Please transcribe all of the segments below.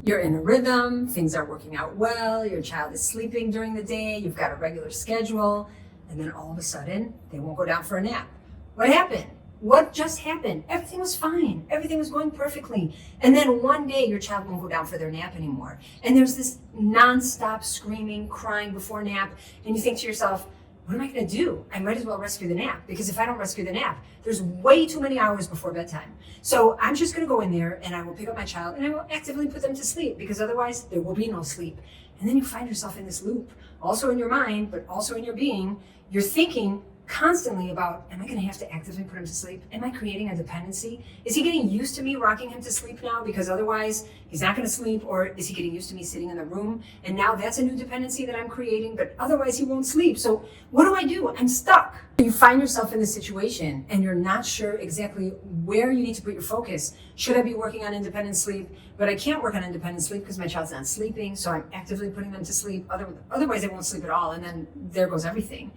You're in a rhythm, things are working out well, your child is sleeping during the day, you've got a regular schedule, and then all of a sudden, they won't go down for a nap. What happened? What just happened? Everything was fine. Everything was going perfectly. And then one day your child won't go down for their nap anymore. And there's this nonstop screaming, crying before nap. And you think to yourself, what am I going to do? I might as well rescue the nap, because if I don't rescue the nap, there's way too many hours before bedtime. So I'm just going to go in there and I will pick up my child and I will actively put them to sleep, because otherwise there will be no sleep. And then you find yourself in this loop, also in your mind, but also in your being. You're thinking constantly about, am I going to have to actively put him to sleep? Am I creating a dependency? Is he getting used to me rocking him to sleep now, because otherwise he's not going to sleep? Or is he getting used to me sitting in the room? And now that's a new dependency that I'm creating, but otherwise he won't sleep. So what do? I'm stuck. You find yourself in this situation and you're not sure exactly where you need to put your focus. Should I be working on independent sleep? But I can't work on independent sleep because my child's not sleeping. So I'm actively putting them to sleep. Otherwise they won't sleep at all. And then there goes everything.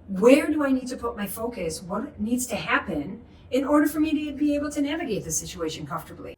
Where do I need to put my focus? What needs to happen in order for me to be able to navigate the situation comfortably?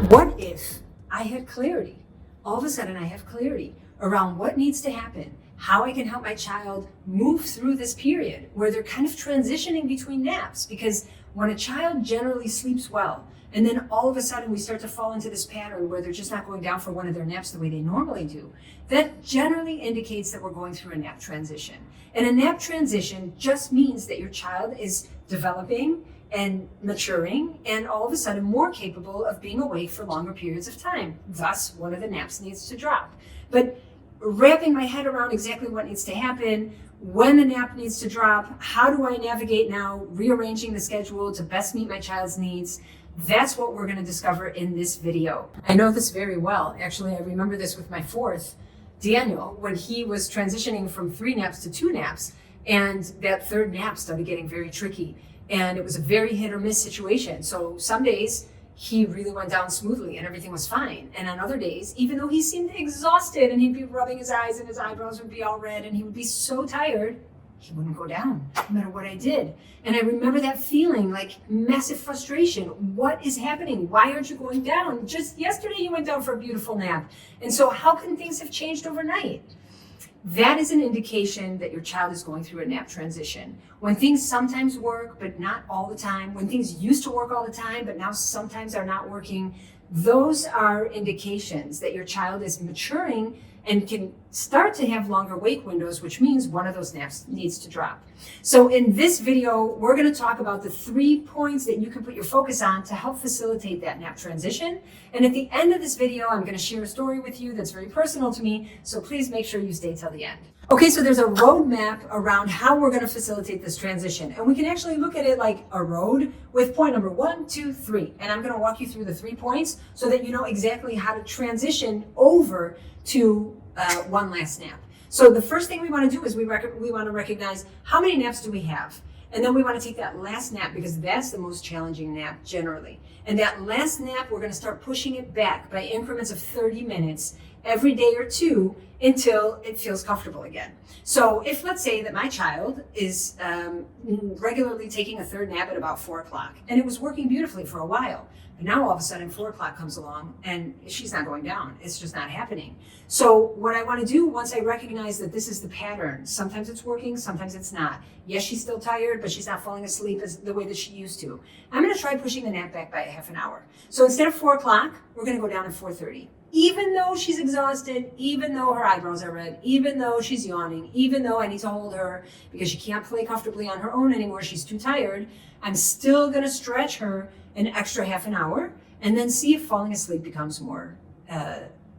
What if I had clarity? All of a sudden I have clarity around what needs to happen, how I can help my child move through this period where they're kind of transitioning between naps. Because when a child generally sleeps well, and then all of a sudden we start to fall into this pattern where they're just not going down for one of their naps the way they normally do, that generally indicates that we're going through a nap transition. And a nap transition just means that your child is developing and maturing and all of a sudden more capable of being awake for longer periods of time. Thus, one of the naps needs to drop. But wrapping my head around exactly what needs to happen, when the nap needs to drop, how do I navigate now, rearranging the schedule to best meet my child's needs, that's what we're going to discover in this video. I know this very well. Actually, I remember this with my fourth, Daniel, when he was transitioning from 3 naps to 2 naps, and that third nap started getting very tricky. And it was a very hit or miss situation. So some days he really went down smoothly and everything was fine. And on other days, even though he seemed exhausted and he'd be rubbing his eyes and his eyebrows would be all red and he would be so tired, he wouldn't go down no matter what I did. And I remember that feeling, like massive frustration. What is happening? Why aren't you going down? Just yesterday you went down for a beautiful nap. And so how can things have changed overnight? That is an indication that your child is going through a nap transition. When things sometimes work, but not all the time, when things used to work all the time, but now sometimes are not working, those are indications that your child is maturing and can start to have longer wake windows, which means one of those naps needs to drop. So in this video, we're going to talk about the 3 points that you can put your focus on to help facilitate that nap transition. And at the end of this video, I'm going to share a story with you that's very personal to me, so please make sure you stay till the end. Okay, so there's a roadmap around how we're going to facilitate this transition. And we can actually look at it like a road with point number 1, 2, 3. And I'm going to walk you through the 3 points so that you know exactly how to transition over to one last nap. So the first thing we want to do is we want to recognize how many naps do we have. And then we want to take that last nap because that's the most challenging nap generally. And that last nap, we're going to start pushing it back by increments of 30 minutes every day or 2 until it feels comfortable again. So if let's say that my child is regularly taking a third nap at about 4 o'clock and it was working beautifully for a while, but now all of a sudden 4 o'clock comes along and she's not going down. It's just not happening. So what I want to do once I recognize that this is the pattern, sometimes it's working, sometimes it's not. Yes, she's still tired, but she's not falling asleep as the way that she used to. I'm going to try pushing the nap back by a half an hour. So instead of 4 o'clock, we're going to go down to 4:30. Even though she's exhausted, even though her eyebrows are red, even though she's yawning, even though I need to hold her because she can't play comfortably on her own anymore, she's too tired, I'm still going to stretch her an extra half an hour and then see if falling asleep becomes more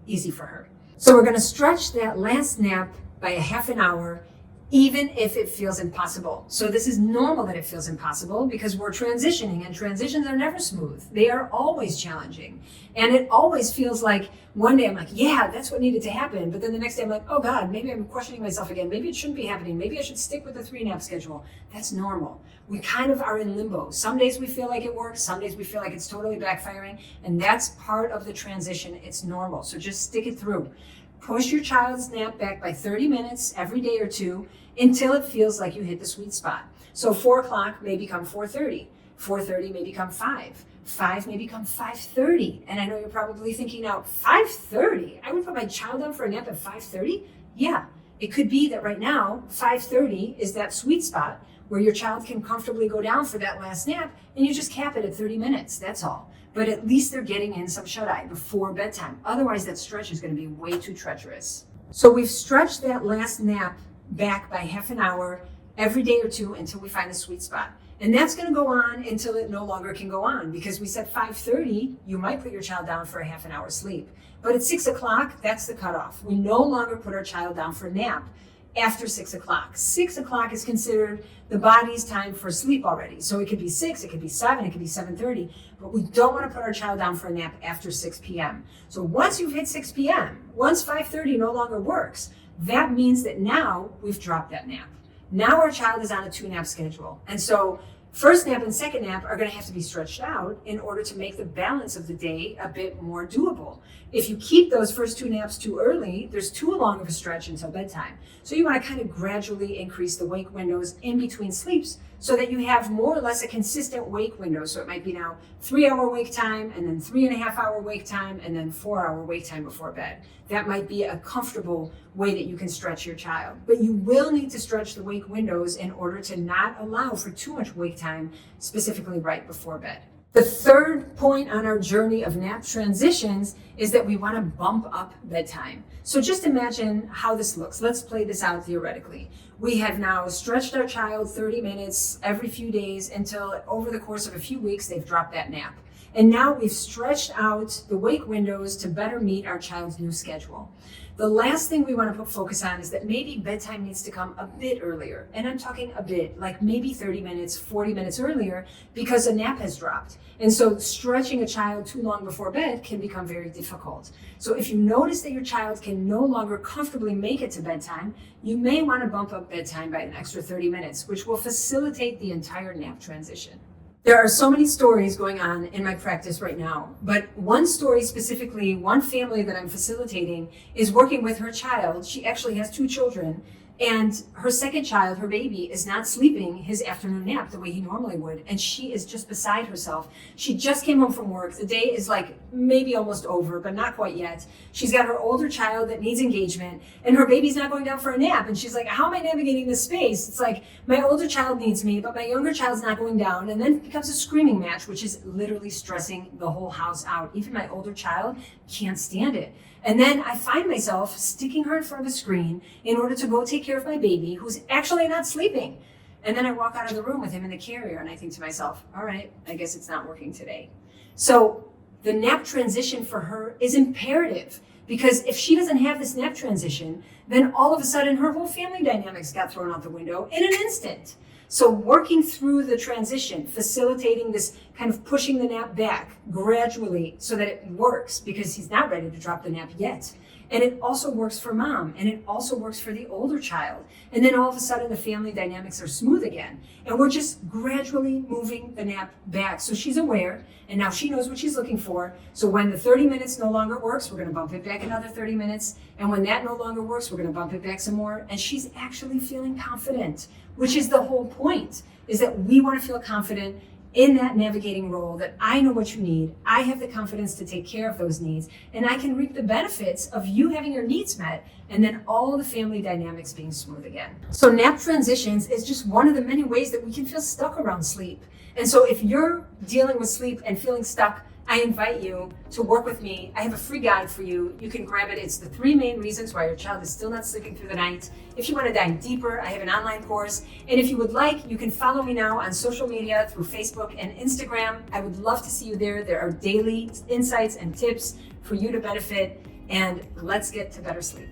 easy for her. So we're going to stretch that last nap by a half an hour, even if it feels impossible. So this is normal that it feels impossible because we're transitioning and transitions are never smooth. They are always challenging. And it always feels like one day I'm like, yeah, that's what needed to happen. But then the next day I'm like, oh God, maybe I'm questioning myself again. Maybe it shouldn't be happening. Maybe I should stick with the 3 nap schedule. That's normal. We kind of are in limbo. Some days we feel like it works. Some days we feel like it's totally backfiring. And that's part of the transition. It's normal. So just stick it through. Push your child's nap back by 30 minutes every day or 2 until it feels like you hit the sweet spot. So 4 o'clock may become 4:30. 4:30 may become 5. 5 may become 5:30. And I know you're probably thinking now, 5:30? I would put my child down for a nap at 5:30? Yeah, it could be that right now, 5:30 is that sweet spot where your child can comfortably go down for that last nap, and you just cap it at 30 minutes, that's all. But at least they're getting in some shut-eye before bedtime. Otherwise, that stretch is going to be way too treacherous. So we've stretched that last nap back by half an hour every day or two until we find the sweet spot. And that's going to go on until it no longer can go on, because we said 5:30, you might put your child down for a half an hour sleep. But at 6 o'clock, that's the cutoff. We no longer put our child down for a nap after 6 o'clock. 6 o'clock is considered the body's time for sleep already. So it could be 6, it could be 7, it could be 7:30, but we don't want to put our child down for a nap after 6 p.m. So once you've hit 6 p.m., once 5:30 no longer works, that means that now we've dropped that nap. Now our child is on a 2-nap schedule. And so first nap and second nap are going to have to be stretched out in order to make the balance of the day a bit more doable. If you keep those first 2 naps too early, there's too long of a stretch until bedtime. So you want to kind of gradually increase the wake windows in between sleeps so that you have more or less a consistent wake window. So it might be now 3-hour wake time, and then 3.5-hour wake time, and then 4-hour wake time before bed. That might be a comfortable way that you can stretch your child. But you will need to stretch the wake windows in order to not allow for too much wake time, specifically right before bed. The third point on our journey of nap transitions is that we want to bump up bedtime. So just imagine how this looks. Let's play this out theoretically. We have now stretched our child 30 minutes every few days until over the course of a few weeks, they've dropped that nap. And now we've stretched out the wake windows to better meet our child's new schedule. The last thing we want to put focus on is that maybe bedtime needs to come a bit earlier. And I'm talking a bit, like maybe 30 minutes, 40 minutes earlier, because a nap has dropped. And so stretching a child too long before bed can become very difficult. So if you notice that your child can no longer comfortably make it to bedtime, you may want to bump up bedtime by an extra 30 minutes, which will facilitate the entire nap transition. There are so many stories going on in my practice right now, but one story specifically, one family that I'm facilitating is working with her child. She actually has 2 children, and her second child, her baby, is not sleeping his afternoon nap the way he normally would, and she is just beside herself. She just came home from work. The day is like maybe almost over, but not quite yet. She's got her older child that needs engagement, and her baby's not going down for a nap, and she's like, how am I navigating this space? It's like my older child needs me, but my younger child's not going down, and then it becomes a screaming match, which is literally stressing the whole house out. Even my older child can't stand it. And then I find myself sticking her in front of a screen in order to go take care of my baby, who's actually not sleeping. And then I walk out of the room with him in the carrier, and I think to myself, all right, I guess it's not working today. So the nap transition for her is imperative, because if she doesn't have this nap transition, then all of a sudden her whole family dynamics got thrown out the window in an instant. So working through the transition, facilitating this kind of pushing the nap back gradually so that it works, because he's not ready to drop the nap yet. And it also works for mom, and it also works for the older child. And then all of a sudden the family dynamics are smooth again. And we're just gradually moving the nap back. So she's aware, and now she knows what she's looking for. So when the 30 minutes no longer works, we're going to bump it back another 30 minutes. And when that no longer works, we're going to bump it back some more. And she's actually feeling confident, which is the whole point, is that we want to feel confident in that navigating role, that I know what you need, I have the confidence to take care of those needs, and I can reap the benefits of you having your needs met, and then all the family dynamics being smooth again. So nap transitions is just one of the many ways that we can feel stuck around sleep. And so if you're dealing with sleep and feeling stuck, I invite you to work with me. I have a free guide for you. You can grab it. It's the 3 main reasons why your child is still not sleeping through the night. If you want to dive deeper, I have an online course. And if you would like, you can follow me now on social media through Facebook and Instagram. I would love to see you there. There are daily insights and tips for you to benefit. And let's get to better sleep.